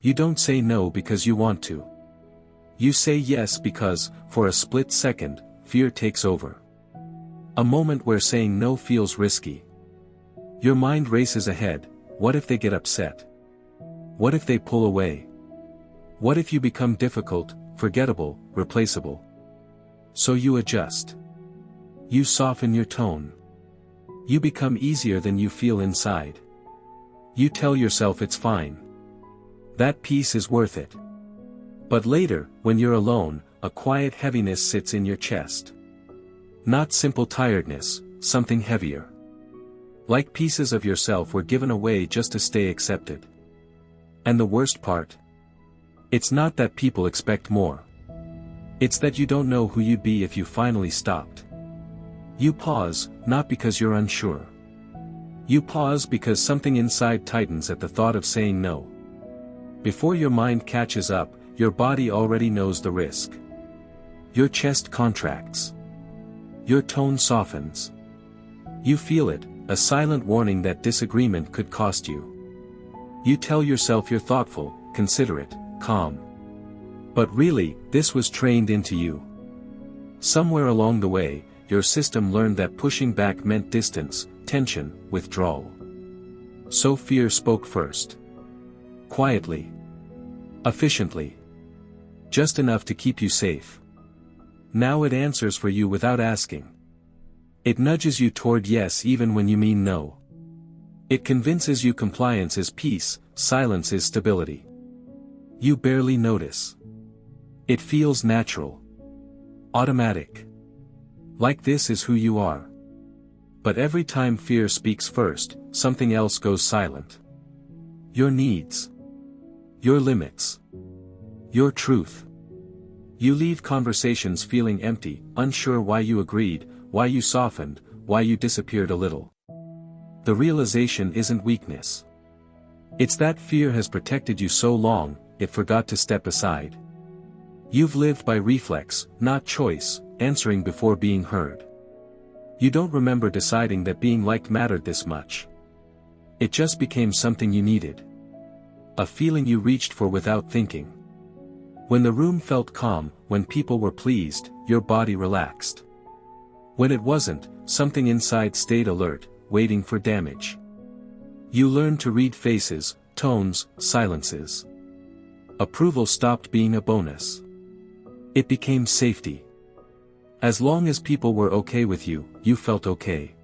You don't say no because you want to. You say yes because, for a split second, fear takes over. A moment where saying no feels risky. Your mind races ahead. What if they get upset? What if they pull away? What if you become difficult, forgettable, replaceable? So you adjust. You soften your tone. You become easier than you feel inside. You tell yourself it's fine. That peace is worth it. But later, when you're alone, a quiet heaviness sits in your chest. Not simple tiredness, something heavier. Like pieces of yourself were given away just to stay accepted. And the worst part? It's not that people expect more. It's that you don't know who you'd be if you finally stopped. You pause, not because you're unsure. You pause because something inside tightens at the thought of saying no. Before your mind catches up, your body already knows the risk. Your chest contracts. Your tone softens. You feel it, a silent warning that disagreement could cost you. You tell yourself you're thoughtful, considerate, calm. But really, this was trained into you. Somewhere along the way, your system learned that pushing back meant distance, tension, withdrawal. So fear spoke first. Quietly. Efficiently. Just enough to keep you safe. Now it answers for you without asking. It nudges you toward yes even when you mean no. It convinces you compliance is peace, silence is stability. You barely notice. It feels natural. Automatic. Like this is who you are. But every time fear speaks first, something else goes silent. Your needs. Your limits. Your truth. You leave conversations feeling empty, unsure why you agreed, why you softened, why you disappeared a little. The realization isn't weakness. It's that fear has protected you so long, it forgot to step aside. You've lived by reflex, not choice, answering before being heard. You don't remember deciding that being liked mattered this much. It just became something you needed. A feeling you reached for without thinking. When the room felt calm, when people were pleased, your body relaxed. When it wasn't, something inside stayed alert, waiting for damage. You learned to read faces, tones, silences. Approval stopped being a bonus. It became safety. As long as people were okay with you, you felt okay.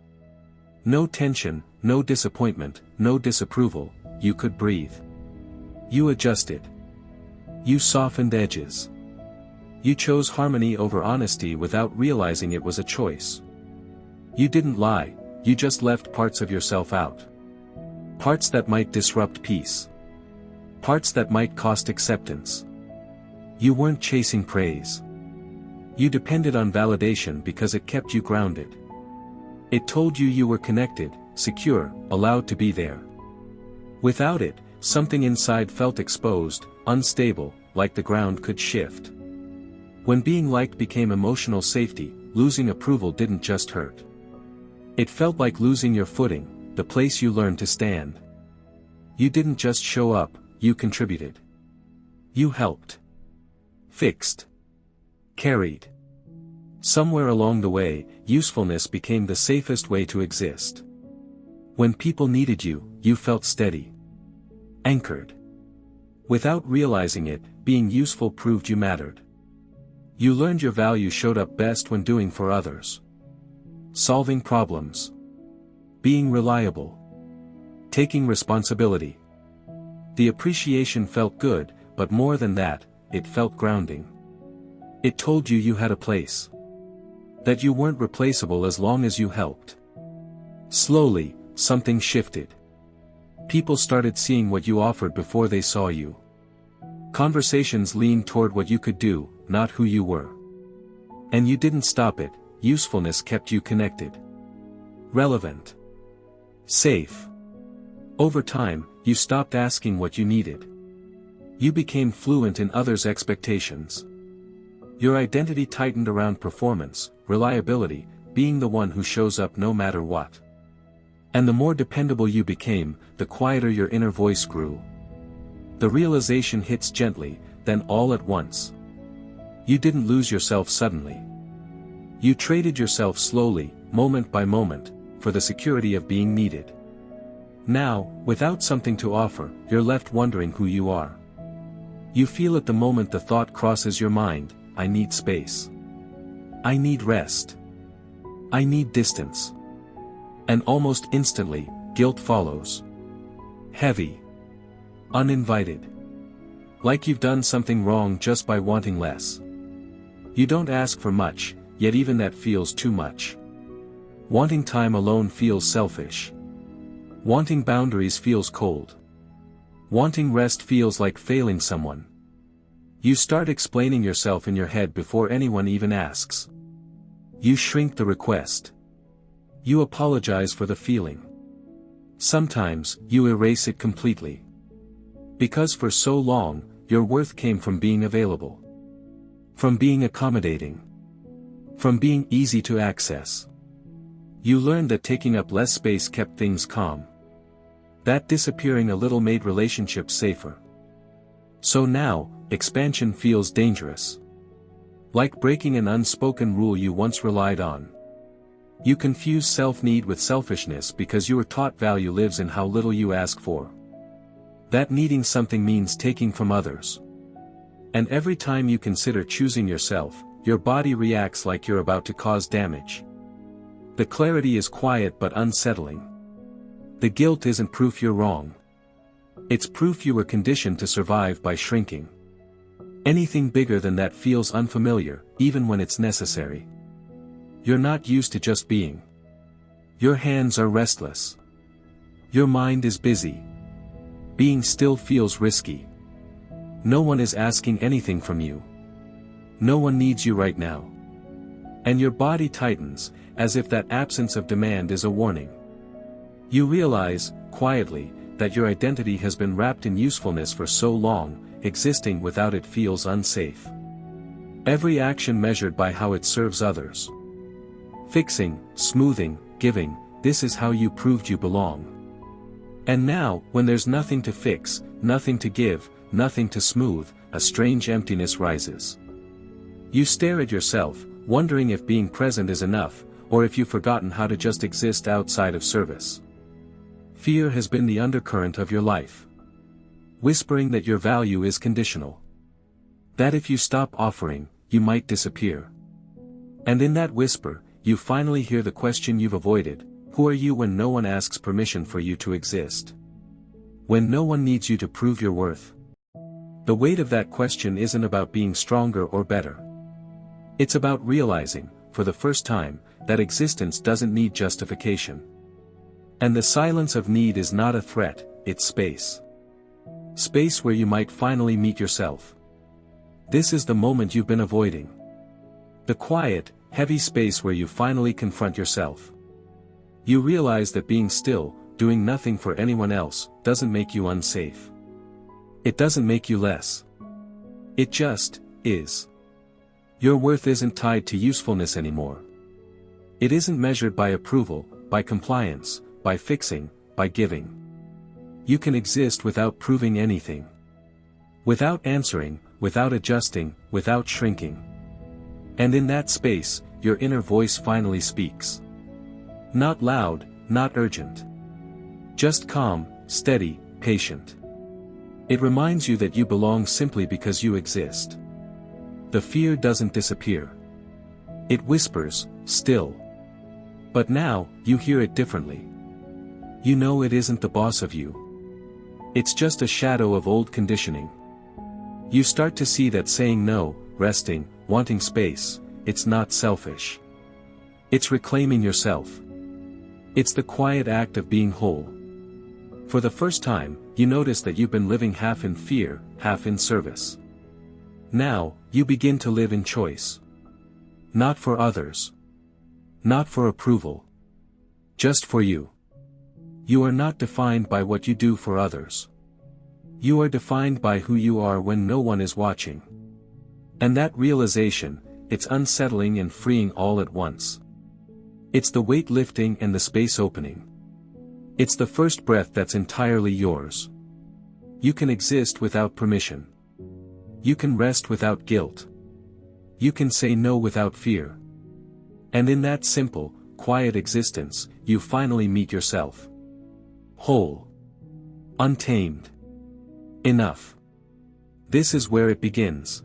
No tension, no disappointment, no disapproval, you could breathe. You adjusted. You softened edges. You chose harmony over honesty without realizing it was a choice. You didn't lie, you just left parts of yourself out. Parts that might disrupt peace. Parts that might cost acceptance. You weren't chasing praise. You depended on validation because it kept you grounded. It told you you were connected, secure, allowed to be there. Without it, something inside felt exposed, unstable, like the ground could shift. When being liked became emotional safety, losing approval didn't just hurt. It felt like losing your footing, the place you learned to stand. You didn't just show up, you contributed. You helped. Fixed. Carried. Somewhere along the way, usefulness became the safest way to exist. When people needed you, you felt steady. Anchored. Without realizing it, being useful proved you mattered. You learned your value showed up best when doing for others. Solving problems. Being reliable. Taking responsibility. The appreciation felt good, but more than that, it felt grounding. It told you you had a place. That you weren't replaceable as long as you helped. Slowly, something shifted. People started seeing what you offered before they saw you. Conversations leaned toward what you could do, not who you were. And you didn't stop it, usefulness kept you connected. Relevant. Safe. Over time, you stopped asking what you needed. You became fluent in others' expectations. Your identity tightened around performance, reliability, being the one who shows up no matter what. And the more dependable you became, the quieter your inner voice grew. The realization hits gently, then all at once. You didn't lose yourself suddenly. You traded yourself slowly, moment by moment, for the security of being needed. Now, without something to offer, you're left wondering who you are. You feel at the moment the thought crosses your mind, I need space. I need rest. I need distance. And almost instantly, guilt follows. Heavy. Uninvited. Like you've done something wrong just by wanting less. You don't ask for much, yet even that feels too much. Wanting time alone feels selfish. Wanting boundaries feels cold. Wanting rest feels like failing someone. You start explaining yourself in your head before anyone even asks. You shrink the request. You apologize for the feeling. Sometimes, you erase it completely. Because for so long, your worth came from being available. From being accommodating. From being easy to access. You learned that taking up less space kept things calm. That disappearing a little made relationships safer. So now, expansion feels dangerous. Like breaking an unspoken rule you once relied on. You confuse self-need with selfishness because you were taught value lives in how little you ask for. That needing something means taking from others. And every time you consider choosing yourself, your body reacts like you're about to cause damage. The clarity is quiet but unsettling. The guilt isn't proof you're wrong. It's proof you were conditioned to survive by shrinking. Anything bigger than that feels unfamiliar, even when it's necessary. You're not used to just being. Your hands are restless. Your mind is busy. Being still feels risky. No one is asking anything from you. No one needs you right now. And your body tightens, as if that absence of demand is a warning. You realize, quietly, that your identity has been wrapped in usefulness for so long, existing without it feels unsafe. Every action measured by how it serves others. Fixing, smoothing, giving, this is how you proved you belong. And now, when there's nothing to fix, nothing to give, nothing to smooth, a strange emptiness rises. You stare at yourself, wondering if being present is enough, or if you've forgotten how to just exist outside of service. Fear has been the undercurrent of your life. Whispering that your value is conditional. That if you stop offering, you might disappear. And in that whisper, you finally hear the question you've avoided, who are you when no one asks permission for you to exist? When no one needs you to prove your worth? The weight of that question isn't about being stronger or better. It's about realizing, for the first time, that existence doesn't need justification. And the silence of need is not a threat, it's space. Space where you might finally meet yourself. This is the moment you've been avoiding. The quiet, heavy space where you finally confront yourself. You realize that being still, doing nothing for anyone else, doesn't make you unsafe. It doesn't make you less. It just is. Your worth isn't tied to usefulness anymore. It isn't measured by approval, by compliance, by fixing, by giving. You can exist without proving anything. Without answering, without adjusting, without shrinking. And in that space, your inner voice finally speaks. Not loud, not urgent. Just calm, steady, patient. It reminds you that you belong simply because you exist. The fear doesn't disappear. It whispers, still. But now, you hear it differently. You know it isn't the boss of you. It's just a shadow of old conditioning. You start to see that saying no, resting, wanting space, it's not selfish. It's reclaiming yourself. It's the quiet act of being whole. For the first time, you notice that you've been living half in fear, half in service. Now, you begin to live in choice. Not for others. Not for approval. Just for you. You are not defined by what you do for others. You are defined by who you are when no one is watching. And that realization, it's unsettling and freeing all at once. It's the weight lifting and the space opening. It's the first breath that's entirely yours. You can exist without permission. You can rest without guilt. You can say no without fear. And in that simple, quiet existence, you finally meet yourself. Whole. Untamed. Enough. This is where it begins.